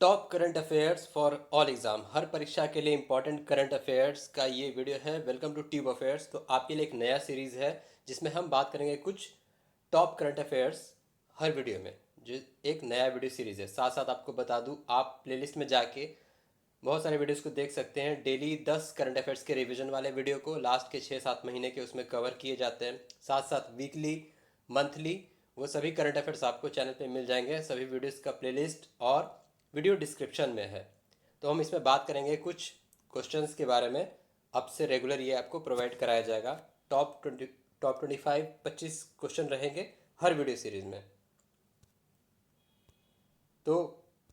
Top current affairs for all exam. हर परीक्षा के लिए इंपॉर्टेंट करंट अफेयर्स का ये वीडियो है। Welcome to tube affairs. तो आपके लिए एक नया सीरीज़ है जिसमें हम बात करेंगे कुछ टॉप करंट अफेयर्स हर वीडियो में। जो एक नया वीडियो सीरीज़ है, साथ साथ आपको बता दूं, आप प्लेलिस्ट में जाके बहुत सारे वीडियोस को देख सकते हैं। डेली 10 करंट अफेयर्स के रिवीजन वाले वीडियो को लास्ट के 6-7 महीने के उसमें कवर किए जाते हैं। साथ साथ वीकली, मंथली, वो सभी करंट अफेयर्स आपको चैनल पे मिल जाएंगे। सभी वीडियोस का प्लेलिस्ट और वीडियो डिस्क्रिप्शन में है। तो हम इसमें बात करेंगे कुछ क्वेश्चंस के बारे में। अब से रेगुलर ये आपको प्रोवाइड कराया जाएगा। टॉप 25 क्वेश्चन रहेंगे हर वीडियो सीरीज में। तो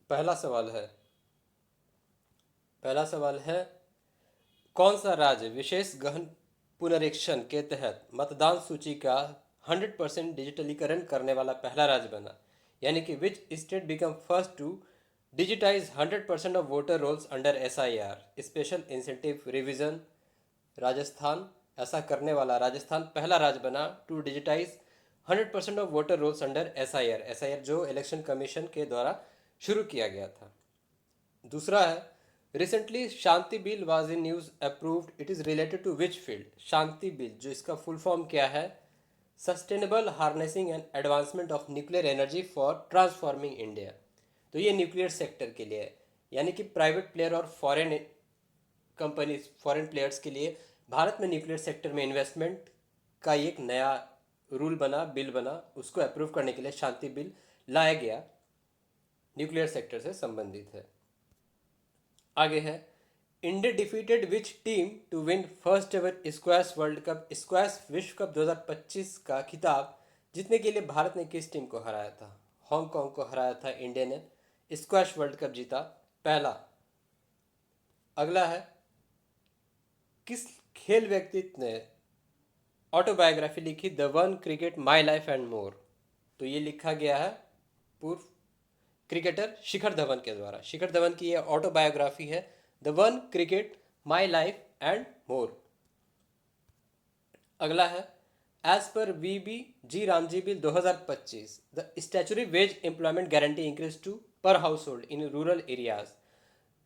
पहला सवाल है पहला सवाल है, कौन सा राज्य विशेष गहन पुनरीक्षण के तहत मतदान सूची का 100% डिजिटलीकरण करने वाला पहला राज्य बना? यानी कि which state become first to digitize 100% of voter rolls under SIR special incentive revision? Rajasthan. ऐसा करने वाला राजस्थान पहला राज्य बना to digitize 100% of voter rolls under SIR जो इलेक्शन कमीशन के द्वारा शुरू किया गया था। दूसरा है, recently Shanti bill was in news approved, it is related to which field? Shanti bill, जो इसका फुल फॉर्म क्या है? Sustainable harnessing and advancement of nuclear energy for transforming India. तो ये न्यूक्लियर सेक्टर के लिए है, यानी कि प्राइवेट प्लेयर और फॉरेन कंपनीज, फॉरेन प्लेयर्स के लिए भारत में न्यूक्लियर सेक्टर में इन्वेस्टमेंट का एक नया रूल बना, बिल बना। उसको अप्रूव करने के लिए शांति बिल लाया गया, न्यूक्लियर सेक्टर से संबंधित है। आगे है, India defeated which team to win first ever squash world cup? Squash विश्व कप 2025 का खिताब जीतने के लिए भारत ने किस टीम को हराया था? हांगकांग को हराया था इंडिया ने, स्क्वैश वर्ल्ड कप जीता पहला। अगला है, किस खेल व्यक्तित्व ने ऑटोबायोग्राफी लिखी the one cricket my life and मोर? तो ये लिखा गया है पूर्व क्रिकेटर शिखर धवन के द्वारा। शिखर धवन की ये ऑटोबायोग्राफी है, the one cricket my life and more. अगला है, as per VB G RAM G bill 2025 the statutory wage employment guarantee increase to per household in rural areas.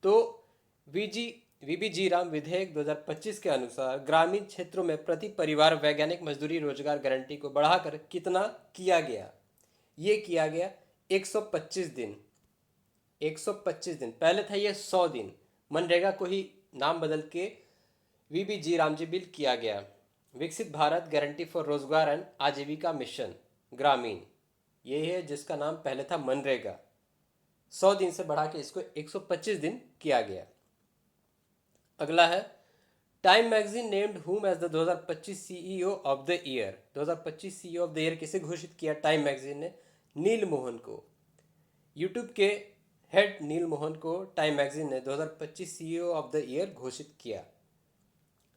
तो वीजी वीबी जी राम विधेयक 2025 के अनुसार ग्रामीण क्षेत्रों में प्रति परिवार वैज्ञानिक मजदूरी रोजगार गारंटी को बढ़ाकर कितना किया गया? ये किया गया 125 दिन। 125 दिन, पहले था ये 100 दिन। मनरेगा को ही नाम बदल के वीबी जी रामजी बिल किया गया। विकसित भारत गारंटी फॉर रोजगार एंड आजीविका मिशन ग्रामीण, ये है जिसका नाम पहले था मनरेगा। 100 दिन से बढ़ा के इसको 125 दिन किया गया। अगला है, Time magazine named whom as the 2025 CEO of the year. 2025 CEO of the year किसे घोषित किया टाइम मैगजीन ने? नील मोहन को। यूट्यूब के हेड नील मोहन को टाइम मैगजीन ने 2025 सीईओ ऑफ द ईयर घोषित किया।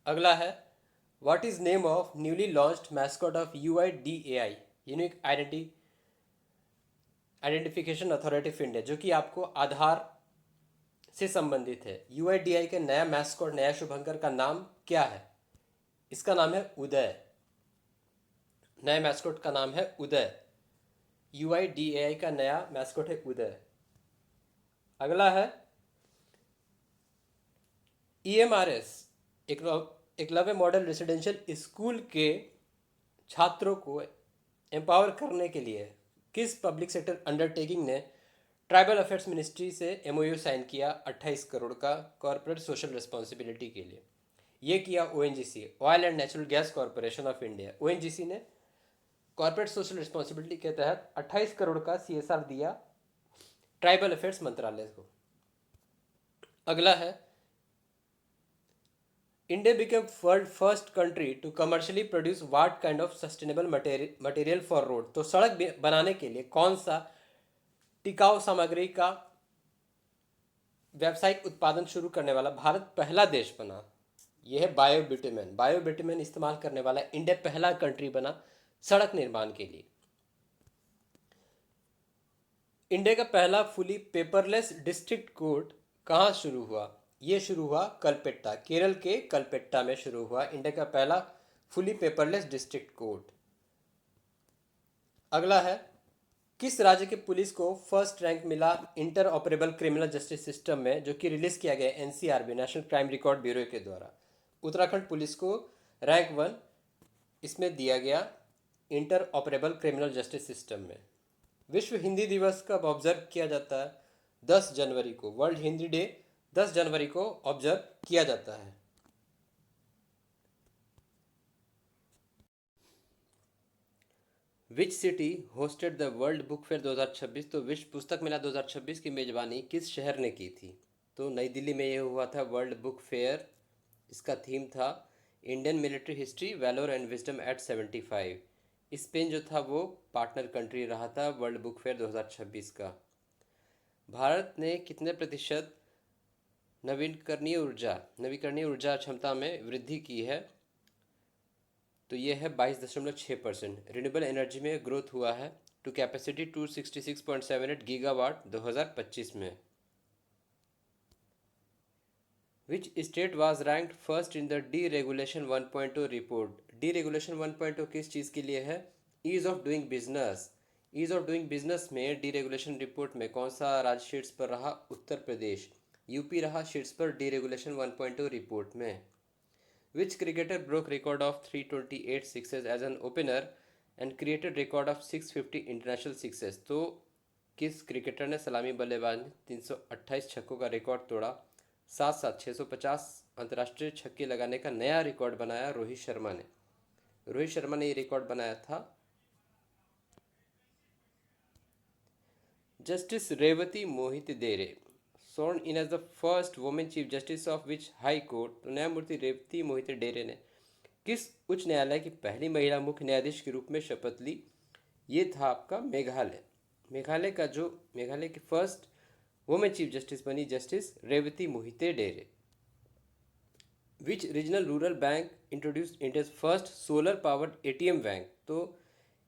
अगला है, what is name of newly launched mascot of UIDAI unique identification authority of India, जो कि आपको आधार से संबंधित है। UIDAI के नया मैस्कॉट, नया शुभंकर का नाम क्या है? इसका नाम है उदय। नए मैस्कॉट का नाम है उदय। UIDAI का नया मैस्कॉट है उदय। अगला है, EMRS Eklavya model residential school के छात्रों को एम्पावर करने के लिए किस पब्लिक सेक्टर अंडरटेकिंग ने ट्राइबल अफेयर्स मिनिस्ट्री से MOU साइन किया 28 करोड़ का कॉर्पोरेट सोशल रिस्पॉन्सिबिलिटी के लिए? ये किया ONGC, oil and natural gas corporation of India. ONGC ने कॉर्पोरेट सोशल रिस्पॉन्सिबिलिटी के तहत 28 करोड़ का CSR दिया ट्राइबल अफेयर्स मंत्रालय को। अगला है, India became world first country to commercially produce what kind of sustainable material for road? तो सड़क बनाने के लिए कौन सा टिकाऊ सामग्री का व्यावसायिक उत्पादन शुरू करने वाला भारत पहला देश बना? यह है बायोबिटुमेन। बायोबिटुमेन इस्तेमाल करने वाला इंडिया पहला कंट्री बना सड़क निर्माण के लिए। इंडिया का पहला फुली पेपरलेस डिस्ट्रिक्ट कोर्ट कहाँ शुरू हुआ? ये शुरू हुआ कलपेट्टा, केरल के कलपेट्टा में शुरू हुआ इंडिया का पहला फुली पेपरलेस डिस्ट्रिक्ट कोर्ट। अगला है, किस राज्य के पुलिस को फर्स्ट रैंक मिला inter operable criminal justice system में, जो कि रिलीज किया गया NCRB national crime record bureau के द्वारा? उत्तराखंड पुलिस को रैंक 1 इसमें दिया गया inter operable criminal justice system में। विश्व हिंदी दिवस कब ऑब्जर्व किया जाता है? 10 जनवरी को। वर्ल्ड हिंदी डे 10 जनवरी को ऑब्जर्व किया जाता है। Which city hosted the world book fair 2026? तो विश्व पुस्तक मेला 2026 की मेजबानी किस शहर ने की थी? तो नई दिल्ली में ये हुआ था वर्ल्ड बुक फेयर। इसका थीम था Indian military history valour and wisdom at 75। Spain जो था वो पार्टनर कंट्री रहा था वर्ल्ड बुक फेयर 2026 का। भारत ने कितने प्रतिशत नवीकरणीय ऊर्जा क्षमता में वृद्धि की है? तो ये है 22.6%। रिन्यूएबल एनर्जी में ग्रोथ हुआ है टू कैपेसिटी 266.78 गीगावाट 2025 में। Which state was ranked first in the deregulation 1.0 report? Deregulation 1.0 किस चीज़ के लिए है? Ease of doing business. Ease of doing business में डी रेगुलेशन रिपोर्ट में कौन सा राज्य शीर्ष पर रहा? उत्तर प्रदेश। यूपी रहा शीर्ष पर डी रेगुलेशन 1.0 रिपोर्ट में। Which cricketer broke record of 328 sixes as an opener and created record of 650 international sixes? तो किस क्रिकेटर ने सलामी बल्लेबाज ने 328 छक्कों का रिकॉर्ड तोड़ा? साथ साथ 650 अंतर्राष्ट्रीय छक्के लगाने का नया रिकॉर्ड बनाया रोहित शर्मा ने। रोहित शर्मा ने ये रिकॉर्ड बनाया था। जस्टिस रेवती मोहित देरे sworn in as the first woman chief justice of which high court? तो न्यायमूर्ति रेवती मोहिते डेरे ने किस उच्च न्यायालय की पहली महिला मुख्य न्यायाधीश के रूप में शपथ ली? ये था आपका मेघालय की फर्स्ट वुमेन चीफ जस्टिस बनी justice Revati Mohite Dere. Which regional rural bank introduced India's first solar powered ATM van? तो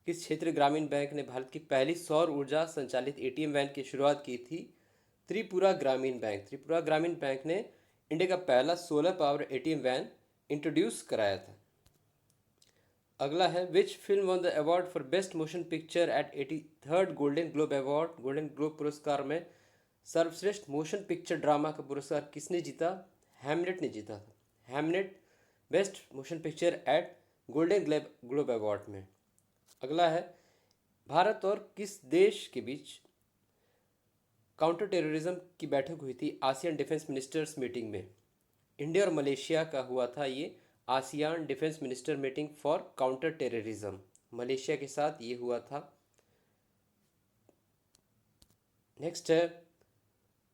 किस क्षेत्रीय ग्रामीण बैंक ने भारत की पहली सौर ऊर्जा संचालित एटीएम वैन की शुरुआत की थी? त्रिपुरा ग्रामीण बैंक ने इंडिया का पहला solar power ATM van introduce कराया था। अगला है which film won the award for best motion picture at 83rd Golden Globe award? Golden Globe पुरस्कार में सर्वश्रेष्ठ मोशन पिक्चर ड्रामा का पुरस्कार किसने जीता? हैमलेट ने जीता था। Hamlet best motion picture at Golden Globe award में। अगला है भारत और किस देश के बीच काउंटर टेररिज्म की बैठक हुई थी आसियान डिफेंस मिनिस्टर्स मीटिंग में? इंडिया और मलेशिया का हुआ था ये ASEAN defence minister meeting for counter terrorism. Malaysia के साथ ये हुआ था। नेक्स्ट है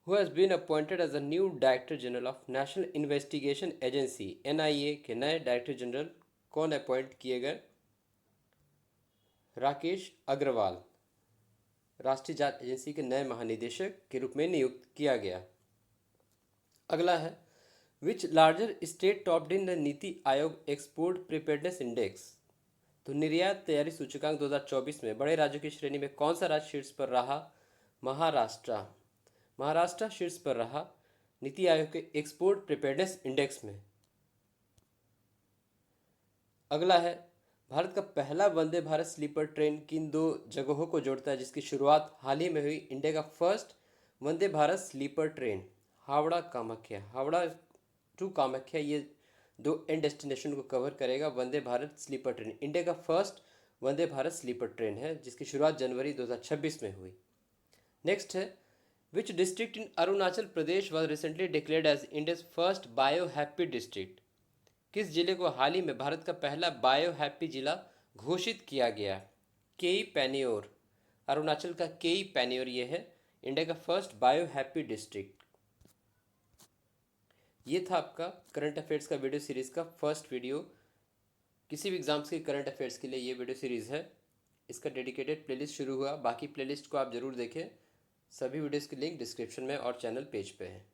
who has been appointed as a new director general of national investigation agency NIA के नए डायरेक्टर जनरल कौन अपॉइंट किए गए? राकेश अग्रवाल राष्ट्रीय जांच एजेंसी के नए महानिदेशक के रूप में नियुक्त किया गया। अगला है which larger state topped in the NITI Aayog export preparedness index? तो निर्यात तैयारी सूचकांक 2024 में बड़े राज्यों की श्रेणी में कौन सा राज्य शीर्ष पर रहा? महाराष्ट्र शीर्ष पर रहा नीति आयोग के एक्सपोर्ट प्रिपेयर्डनेस इंडेक्स में। अगला है भारत का पहला वंदे भारत स्लीपर ट्रेन किन दो जगहों को जोड़ता है, जिसकी शुरुआत हाल ही में हुई? इंडिया का first Vande Bharat sleeper train Howrah to Kamakhya, ये दो एंड डेस्टिनेशन को कवर करेगा Vande Bharat sleeper train. India का first Vande Bharat sleeper train है जिसकी शुरुआत जनवरी 2026 में हुई। नेक्स्ट है which district in Arunachal Pradesh was recently declared as India's first bio happy district? किस जिले को हाल ही में भारत का पहला बायो हैप्पी जिला घोषित किया गया? केई पैन्योर, अरुणाचल का केई पैन्योर ये है इंडिया का फर्स्ट बायो हैप्पी डिस्ट्रिक्ट। ये था आपका करंट अफेयर्स का वीडियो सीरीज़ का फर्स्ट वीडियो। किसी भी एग्जाम्स के करंट अफेयर्स के लिए ये वीडियो सीरीज़ है। इसका डेडिकेटेड प्लेलिस्ट शुरू हुआ, बाकी प्लेलिस्ट को आप ज़रूर देखें। सभी वीडियोज़ की लिंक डिस्क्रिप्शन में और चैनल पेज पे है।